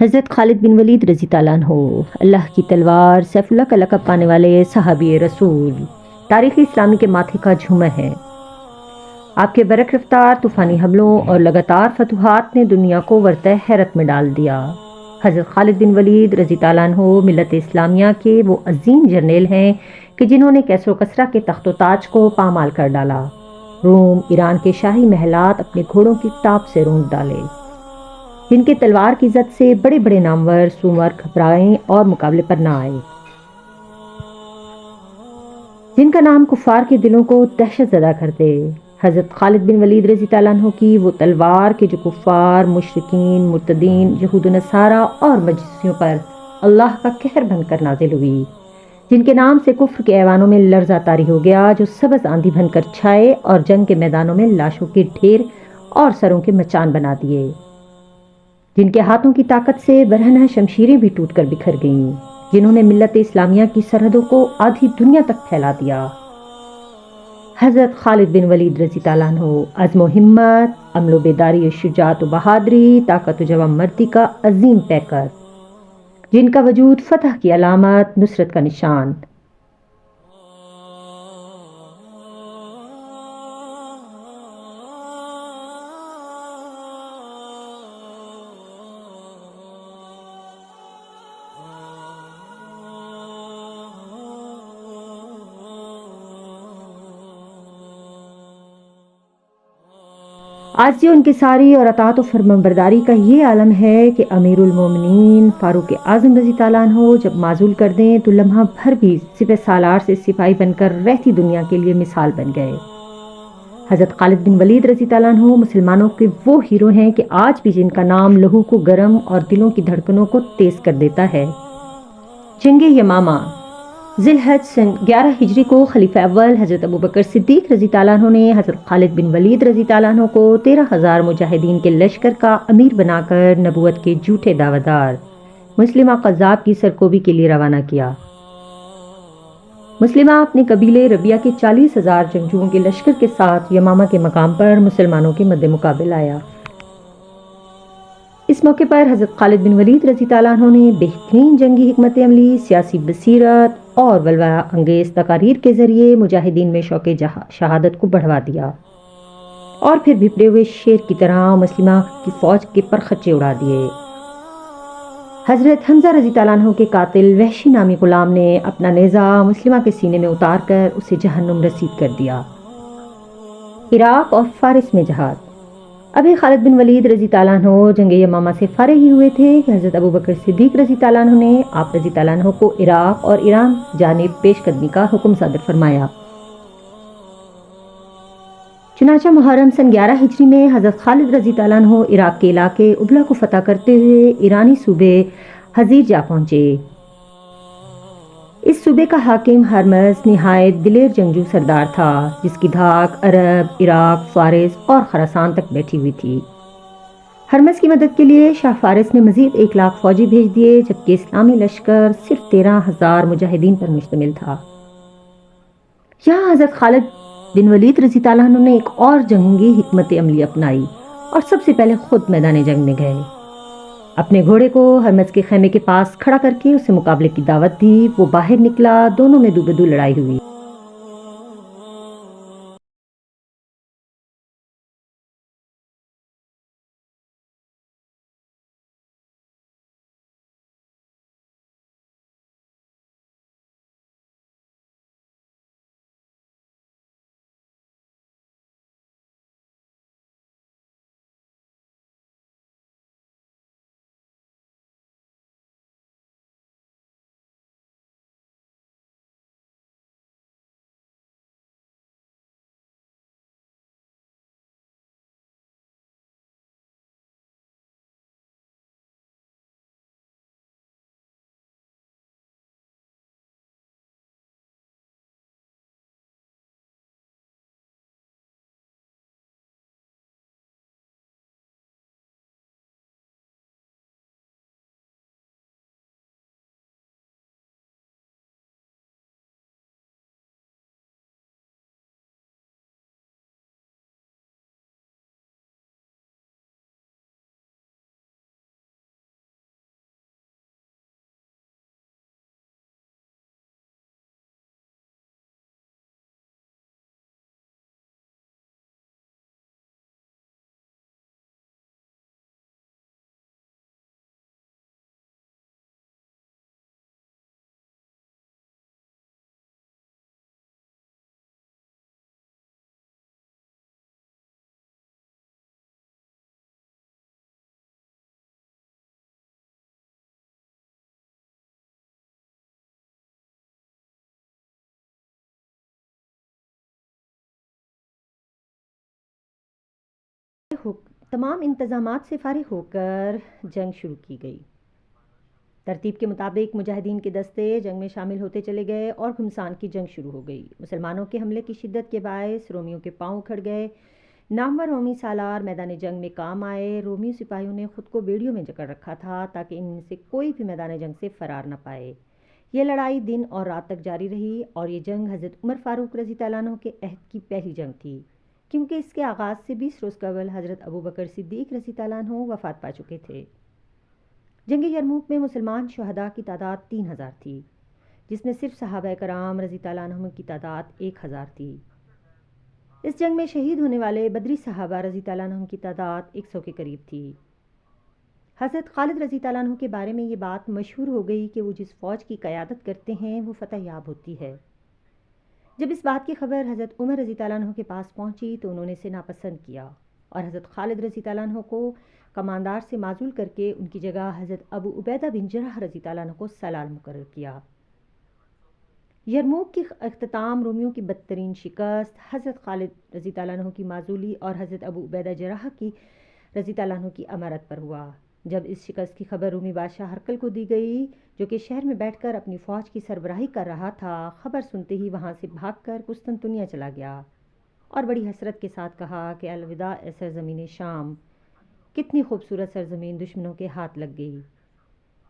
حضرت خالد بن ولید رضی اللہ عنہ اللہ کی تلوار سیف اللہ کا لقب پانے والے صحابی رسول تاریخ اسلامی کے ماتھے کا جھومر ہے۔ آپ کے برق رفتار طوفانی حملوں اور لگاتار فتوحات نے دنیا کو ورطہ حیرت میں ڈال دیا۔ حضرت خالد بن ولید رضی اللہ عنہ ملت اسلامیہ کے وہ عظیم جرنیل ہیں کہ جنہوں نے کیسر و کسریٰ کے تخت و تاج کو پامال کر ڈالا، روم ایران کے شاہی محلات اپنے گھوڑوں کی ٹاپ سے رونت ڈالے، جن کے تلوار کی عزت سے بڑے بڑے نامور سومر گھبرائیں اور مقابلے پر نہ آئے، جن کا نام کفار کے دلوں کو دہشت زدہ کرتے۔ حضرت خالد بن ولید رضی اللہ عنہ کی وہ تلوار کہ جو کفار، مشرکین، مرتدین، یہود و نصارہ اور مجوسیوں پر اللہ کا قہر بن کر نازل ہوئی، جن کے نام سے کفر کے ایوانوں میں لرزہ طاری ہو گیا، جو سبز آندھی بن کر چھائے اور جنگ کے میدانوں میں لاشوں کے ڈھیر اور سروں کے مچان بنا دیے، جن کے ہاتھوں کی طاقت سے برہنہ شمشیریں بھی ٹوٹ کر بکھر گئیں، جنہوں نے ملت اسلامیہ کی سرحدوں کو آدھی دنیا تک پھیلا دیا۔ حضرت خالد بن ولید رضی اللہ عنہ عزم و ہمت، عمل و بیداری و شجاعت و بہادری، طاقت و جوان مردی کا عظیم پیکر، جن کا وجود فتح کی علامت، نصرت کا نشان۔ آج ان کی ساری اور اطاعت و فرمانبرداری کا یہ عالم ہے کہ امیر المومنین فاروق اعظم رضی اللہ عنہ جب معزول کر دیں تو لمحہ بھر بھی سپہ سالار سے سپاہی بن کر رہتی دنیا کے لیے مثال بن گئے۔ حضرت خالد بن ولید رضی اللہ عنہ مسلمانوں کے وہ ہیرو ہیں کہ آج بھی جن کا نام لہو کو گرم اور دلوں کی دھڑکنوں کو تیز کر دیتا ہے۔ جنگ یمامہ ذی الحج سن 11 ہجری کو خلیفہ اول حضرت ابوبکر صدیق رضی اللہ عنہ نے حضرت خالد بن ولید رضی اللہ عنہ کو 13,000 مجاہدین کے لشکر کا امیر بنا کر نبوت کے جھوٹے دعویدار مسلمہ قذاب کی سرکوبی کے لیے روانہ کیا۔ مسلمہ اپنے قبیلے ربیہ کے 40,000 جنگجوؤں کے لشکر کے ساتھ یمامہ کے مقام پر مسلمانوں کے مد مقابل آیا۔ اس موقع پر حضرت خالد بن ولید رضی اللہ عنہ نے بہترین جنگی حکمت عملی، سیاسی بصیرت اور ولولہ انگیز تقاریر کے ذریعے مجاہدین میں شوق شہادت کو بڑھوا دیا اور پھر بھپڑے ہوئے شیر کی طرح مسلمہ کی فوج کے پرخچے اڑا دیے۔ حضرت حمزہ رضی اللہ عنہ کے قاتل وحشی نامی غلام نے اپنا نیزہ مسلمہ کے سینے میں اتار کر اسے جہنم رسید کر دیا۔ عراق اور فارس میں جہاد ابھی خالد بن ولید رضی اللہ عنہ جنگ یمامہ سے فارغ ہی ہوئے تھے کہ حضرت ابوبکر صدیق رضی اللہ عنہ نے آپ رضی اللہ عنہ کو عراق اور ایران جانب پیش قدمی کا حکم صادر فرمایا۔ چنانچہ محرم سن 11 ہجری میں حضرت خالد رضی اللہ عنہ عراق کے علاقے ابلا کو فتح کرتے ہوئے ایرانی صوبے حضیر جا پہنچے۔ اس صوبے کا حاکم ہرمز نہایت دلیر جنگجو سردار تھا، جس کی دھاک عرب، عراق، فارس اور خراسان تک بیٹھی ہوئی تھی۔ ہرمز کی مدد کے لیے شاہ فارس نے مزید 1 لاکھ فوجی بھیج دیے، جبکہ اسلامی لشکر صرف 13,000 مجاہدین پر مشتمل تھا۔ یہاں حضرت خالد بن ولید رضی اللہ عنہ نے ایک اور جنگی حکمت عملی اپنائی اور سب سے پہلے خود میدان جنگ میں گئے۔ اپنے گھوڑے کو ہرمز کے خیمے کے پاس کھڑا کر کے اسے مقابلے کی دعوت دی۔ وہ باہر نکلا، دونوں میں دو بدو لڑائی ہوئی۔ تمام انتظامات سے فارغ ہو کر جنگ شروع کی گئی۔ ترتیب کے مطابق مجاہدین کے دستے جنگ میں شامل ہوتے چلے گئے اور گھمسان کی جنگ شروع ہو گئی۔ مسلمانوں کے حملے کی شدت کے باعث رومیوں کے پاؤں اکھڑ گئے۔ نامور رومی سالار میدان جنگ میں کام آئے۔ رومی سپاہیوں نے خود کو بیڑیوں میں جکڑ رکھا تھا تاکہ ان میں سے کوئی بھی میدان جنگ سے فرار نہ پائے۔ یہ لڑائی دن اور رات تک جاری رہی اور یہ جنگ حضرت عمر فاروق رضی اللہ عنہ کے عہد کی پہلی جنگ تھی، کیونکہ اس کے آغاز سے 20 روز قبل حضرت ابو بکر صدیق رضی اللہ عنہ وفات پا چکے تھے۔ جنگ یرموک میں مسلمان شہداء کی تعداد 3000 تھی، جس میں صرف صحابہ کرام رضی اللہ عنہم کی تعداد 1000 تھی۔ اس جنگ میں شہید ہونے والے بدری صحابہ رضی اللہ عنہم کی تعداد 100 کے قریب تھی۔ حضرت خالد رضی اللہ عنہ کے بارے میں یہ بات مشہور ہو گئی کہ وہ جس فوج کی قیادت کرتے ہیں وہ فتح یاب ہوتی ہے۔ جب اس بات کی خبر حضرت عمر رضی اللہ عنہ کے پاس پہنچی تو انہوں نے اسے ناپسند کیا اور حضرت خالد رضی اللہ عنہ کو کماندار سے معزول کر کے ان کی جگہ حضرت ابو عبیدہ بن جرح رضی اللہ عنہ کو سلال مقرر کیا۔ یرموک کی اختتام رومیوں کی بدترین شکست، حضرت خالد رضی اللہ عنہ کی معزولی اور حضرت ابو عبیدہ جرح کی رضی اللہ عنہ کی امارت پر ہوا۔ جب اس شکست کی خبر رومی بادشاہ ہرقل کو دی گئی، جو کہ شہر میں بیٹھ کر اپنی فوج کی سربراہی کر رہا تھا، خبر سنتے ہی وہاں سے بھاگ کر قسطنطنیہ چلا گیا اور بڑی حسرت کے ساتھ کہا کہ الوداع اے سرزمین شام، کتنی خوبصورت سرزمین دشمنوں کے ہاتھ لگ گئی۔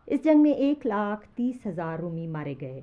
اس جنگ میں 1,30,000 رومی مارے گئے۔